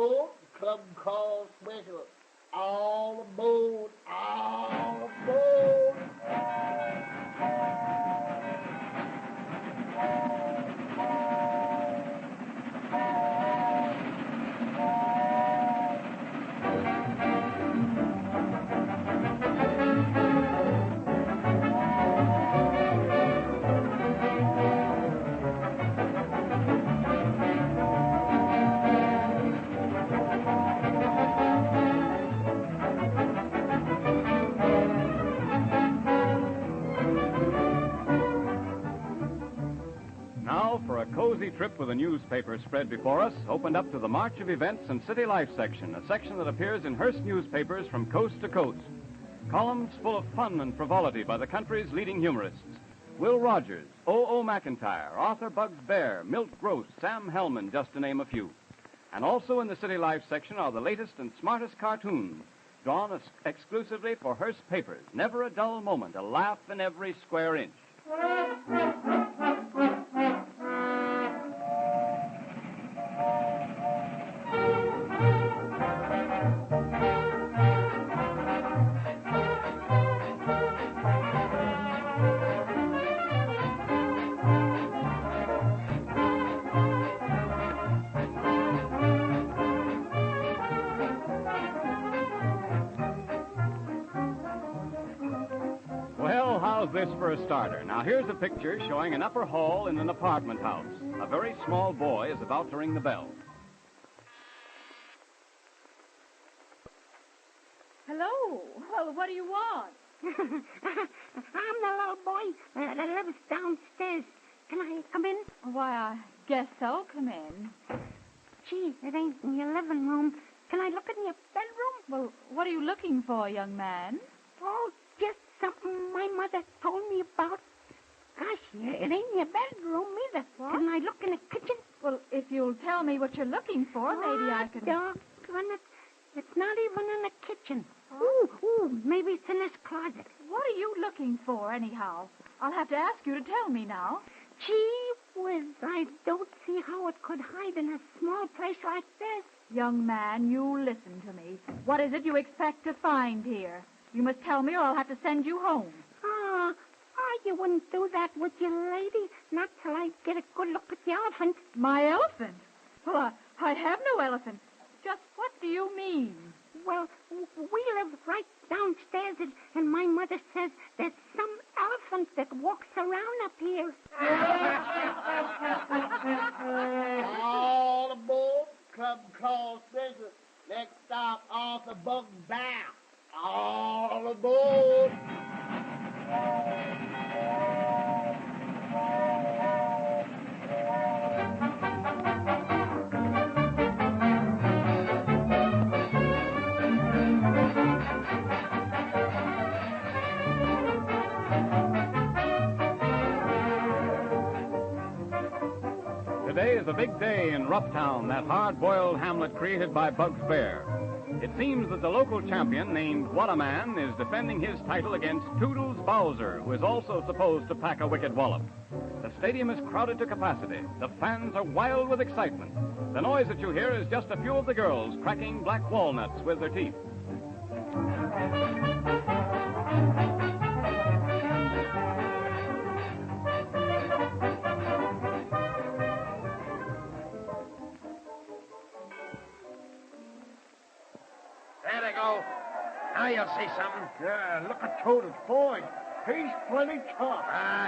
aboard, Club Call Special. All aboard, all aboard. Now, for a cozy trip with a newspaper spread before us, opened up to the March of Events and City Life section, a section that appears in Hearst newspapers from coast to coast. Columns full of fun and frivolity by the country's leading humorists. Will Rogers, O.O. McIntyre, Arthur Bugs Bear, Milt Gross, Sam Hellman, just to name a few. And also in the City Life section are the latest and smartest cartoons, drawn exclusively for Hearst papers. Never a dull moment, a laugh in every square inch. Well, how's this for a starter? Now, here's a picture showing an upper hall in an apartment house. A very small boy is about to ring the bell. Hello. Well, what do you want? I'm the little boy that lives downstairs. Can I come in? Why, I guess so. Come in. Gee, it ain't in your living room. Can I look in your bedroom? Well, what are you looking for, young man? Oh, just something my mother told me about. Gosh, it ain't your bedroom either. What? Can I look in the kitchen? Well, if you'll tell me what you're looking for, maybe I can... Doggone it. It's not even in the kitchen. Huh? Ooh, maybe it's in this closet. What are you looking for, anyhow? I'll have to ask you to tell me now. Gee whiz, I don't see how it could hide in a small place like this. Young man, you listen to me. What is it you expect to find here? You must tell me or I'll have to send you home. You wouldn't do that, would you, lady? Not till I get a good look at the elephant. My elephant? Well, I have no elephant. Just what do you mean? Well, we live right downstairs, and my mother says there's some elephant that walks around up here. All aboard, Club Call Special. Next stop, Arthur Bugs Bear. All aboard. Today is a big day in Roughtown, that hard-boiled hamlet created by Bugs Bear. It seems that the local champion, named What a Man, is defending his title against Toodles Bowser, who is also supposed to pack a wicked wallop. The stadium is crowded to capacity. The fans are wild with excitement. The noise that you hear is just a few of the girls cracking black walnuts with their teeth. There they go. Now you'll see something. Yeah, look at Toodles, boy. He's plenty tough.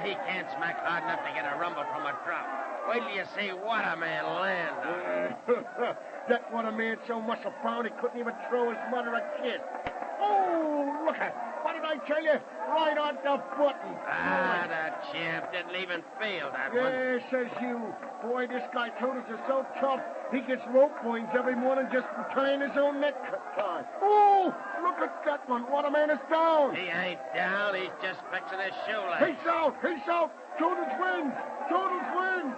He can't smack hard enough to get a rumble from a drop. Wait till you see What a Man land on. That What a Man so muscle-bound he couldn't even throw his mother a kiss. Oh, look at what did I tell you? Right on the button. The champ didn't even feel that one. Yeah, says you. Boy, this guy Toodles is so tough, he gets rope points every morning just for tying his own necktie. Oh, look at that one. What a Man is down. He ain't down. He's just fixing his shoelace. He's out. He's out. Toodles wins. Toodles wins.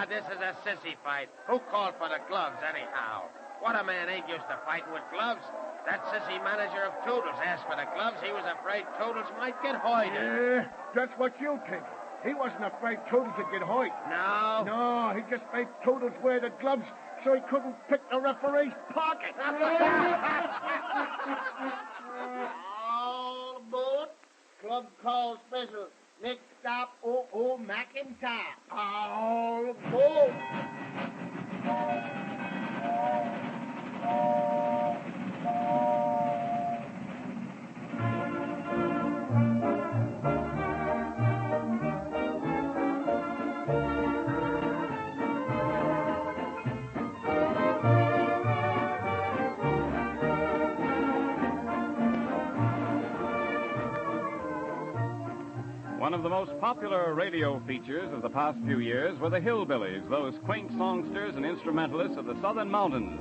This is a sissy fight. Who called for the gloves, anyhow? What a Man ain't used to fighting with gloves. That sissy manager of Toodles asked for the gloves. He was afraid Toodles might get hoided. Yeah, that's what you think. He wasn't afraid Toodles would get hurt. No? No, he just made Toodles wear the gloves so he couldn't pick the referee's pocket. All aboard. Club call special. Next stop, O.O. McIntyre. All aboard. One of the most popular radio features of the past few years were the hillbillies, those quaint songsters and instrumentalists of the southern mountains.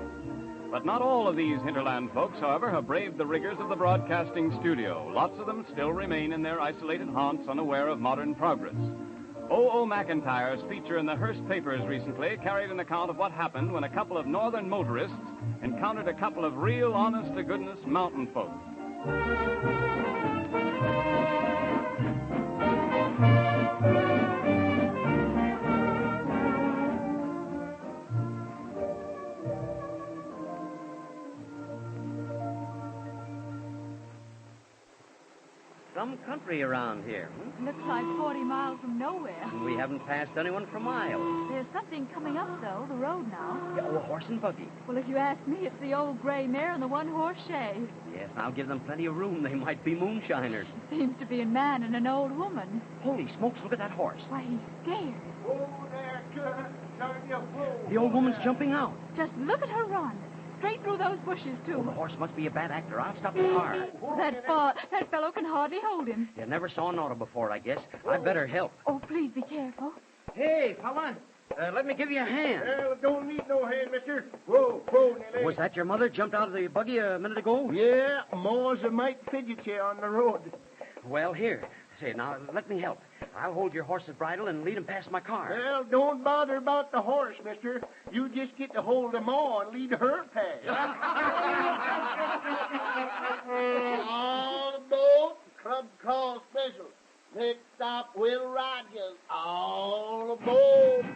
But not all of these hinterland folks, however, have braved the rigors of the broadcasting studio. Lots of them still remain in their isolated haunts, unaware of modern progress. O.O. McIntyre's feature in the Hearst papers recently carried an account of what happened when a couple of northern motorists encountered a couple of real honest-to-goodness mountain folks. Some country around here. Looks like 40 miles from nowhere. And we haven't passed anyone for miles. There's something coming up, though, the road now. Oh, a horse and buggy. Well, if you ask me, it's the old gray mare and the one-horse shay. Yes, I'll give them plenty of room. They might be moonshiners. Seems to be a man and an old woman. Holy smokes, look at that horse. Why, he's scared. Oh, there, turn your whoa. The old woman's jumping out. Just look at her run. Straight through those bushes, Oh, the too. horse must be a bad actor. I'll stop the car. That fellow can hardly hold him. You never saw an auto before, I guess. I'd better help. Oh, please be careful. Hey, fella. Let me give you a hand. Well, don't need no hand, mister. Whoa, Nelly. Was that your mother jumped out of the buggy a minute ago? Yeah, Ma's a mite fidgety on the road. Well, here. Say, now, let me help. I'll hold your horse's bridle and lead him past my car. Well, don't bother about the horse, mister. You just get to hold the Ma and lead her past. All aboard. Club call special. Next stop, Will Rogers. All aboard.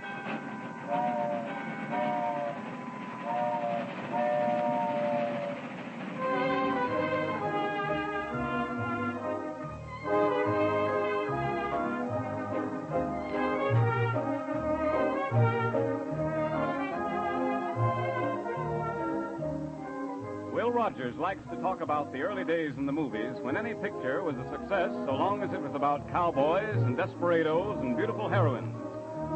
Will Rogers likes to talk about the early days in the movies when any picture was a success so long as it was about cowboys and desperados and beautiful heroines.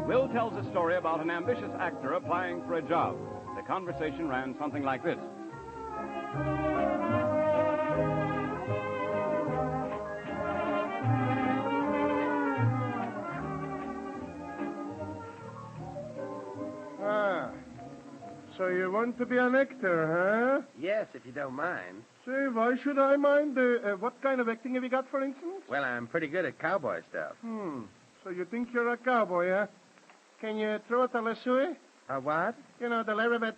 Will tells a story about an ambitious actor applying for a job. The conversation ran something like this. So you want to be an actor, huh? Yes, if you don't mind. Say, why should I mind? What kind of acting have you got, for instance? Well, I'm pretty good at cowboy stuff. So you think you're a cowboy, huh? Can you throw it a lasso? A what? You know, the lariat,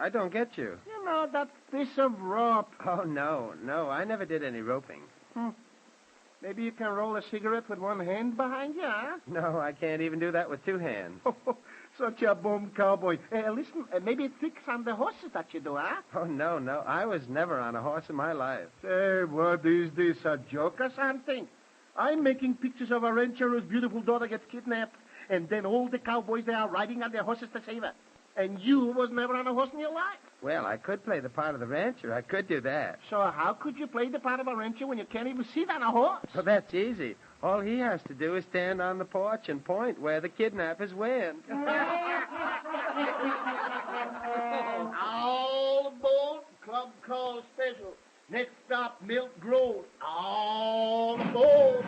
I don't get you. you know, that piece of rope. Oh, no. I never did any roping. Maybe you can roll a cigarette with one hand behind you, huh? No, I can't even do that with two hands. Such a bum cowboy. Listen, maybe it tricks on the horses that you do, huh? Oh, no. I was never on a horse in my life. Say, what is this, a joke or something? I'm making pictures of a rancher whose beautiful daughter gets kidnapped, and then all the cowboys they are riding on their horses to save her. And you was never on a horse in your life. Well, I could play the part of the rancher. I could do that. So how could you play the part of a rancher when you can't even sit on a horse? Well, that's easy. All he has to do is stand on the porch and point where the kidnappers went. All aboard. Club call special. Next stop, Milk Grove. All aboard.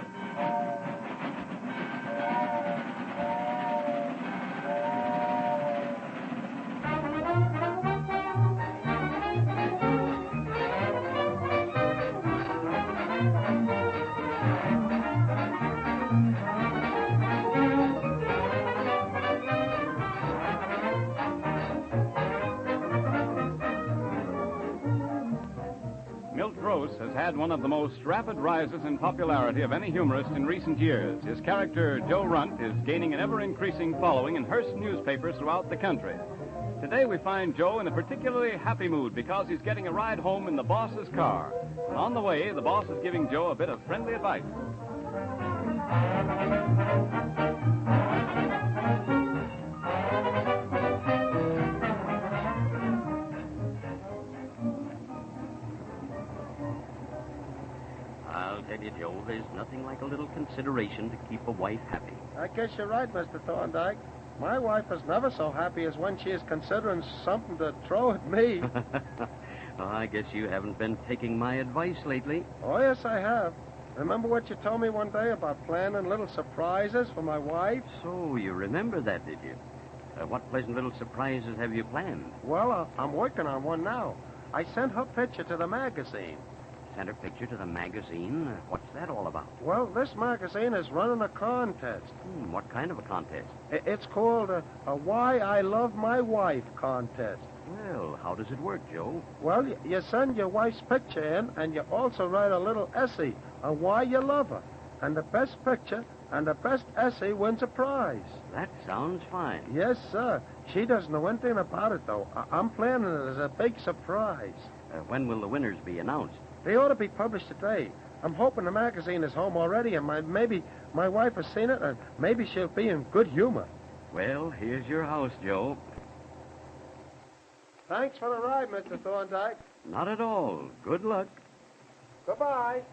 Gross has had one of the most rapid rises in popularity of any humorist in recent years. His character, Joe Runt, is gaining an ever-increasing following in Hearst newspapers throughout the country. Today we find Joe in a particularly happy mood because he's getting a ride home in the boss's car. And on the way, the boss is giving Joe a bit of friendly advice. I'll tell you, Joe, there's nothing like a little consideration to keep a wife happy. I guess you're right, Mr. Thorndyke. My wife is never so happy as when she is considering something to throw at me. Well, I guess you haven't been taking my advice lately. Oh, yes, I have. Remember what you told me one day about planning little surprises for my wife? So you remember that, did you? What pleasant little surprises have you planned? Well, I'm working on one now. I sent her picture to the magazine. Sent her picture to the magazine? What's that all about? Well, this magazine is running a contest. What kind of a contest? It's called a Why I Love My Wife contest. Well, how does it work, Joe? Well, you send your wife's picture in, and you also write a little essay on why you love her. And the best picture and the best essay wins a prize. That sounds fine. Yes, sir. She doesn't know anything about it, though. I'm planning it as a big surprise. When will the winners be announced? They ought to be published today. I'm hoping the magazine is home already, and maybe my wife has seen it, and maybe she'll be in good humor. Well, here's your house, Joe. Thanks for the ride, Mr. Thorndyke. Not at all. Good luck. Goodbye.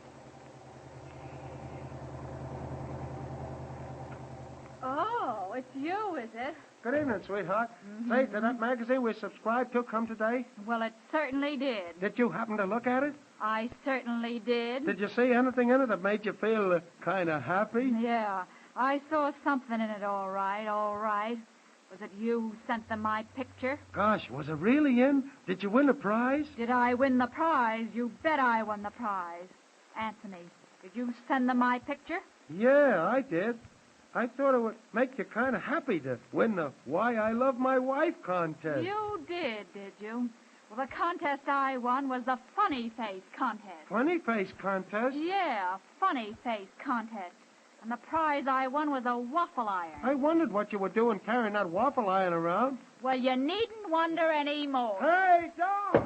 Oh, it's you, is it? Good evening, sweetheart. Say, did that magazine we subscribed to come today? Well, it certainly did. Did you happen to look at it? I certainly did. Did you see anything in it that made you feel kind of happy? Yeah, I saw something in it, all right, all right. Was it you who sent them my picture? Gosh, was it really in? Did you win a prize? Did I win the prize? You bet I won the prize. Anthony, did you send them my picture? Yeah, I did. I thought it would make you kind of happy to win the Why I Love My Wife contest. You did you? Well, the contest I won was the Funny Face contest. Funny face contest? Yeah, Funny Face contest. And the prize I won was a waffle iron. I wondered what you were doing carrying that waffle iron around. Well, you needn't wonder anymore. Hey, don't!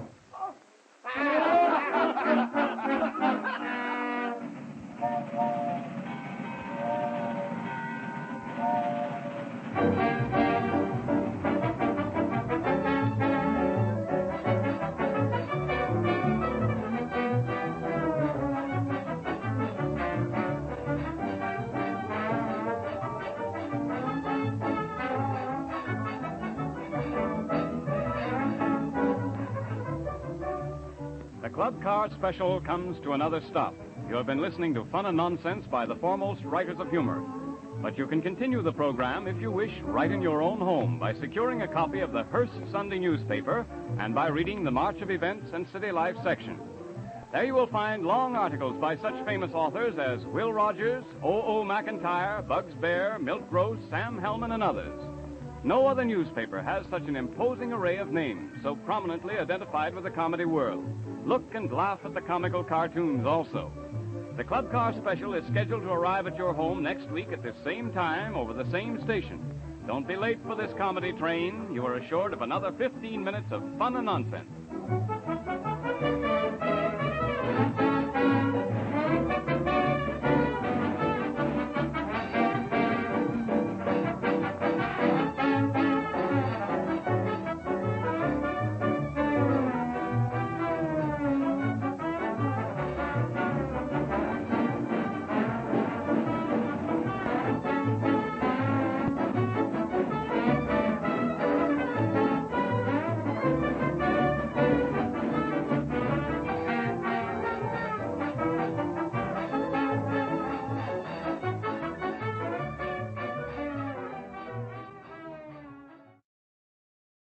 The Club Car Special comes to another stop. You have been listening to Fun and Nonsense by the foremost writers of humor. But you can continue the program, if you wish, right in your own home by securing a copy of the Hearst Sunday newspaper and by reading the March of Events and City Life section. There you will find long articles by such famous authors as Will Rogers, O.O. McIntyre, Bugs Bear, Milt Gross, Sam Hellman, and others. No other newspaper has such an imposing array of names, so prominently identified with the comedy world. Look and laugh at the comical cartoons also. The Club Car Special is scheduled to arrive at your home next week at the same time over the same station. Don't be late for this comedy train. You are assured of another 15 minutes of fun and nonsense.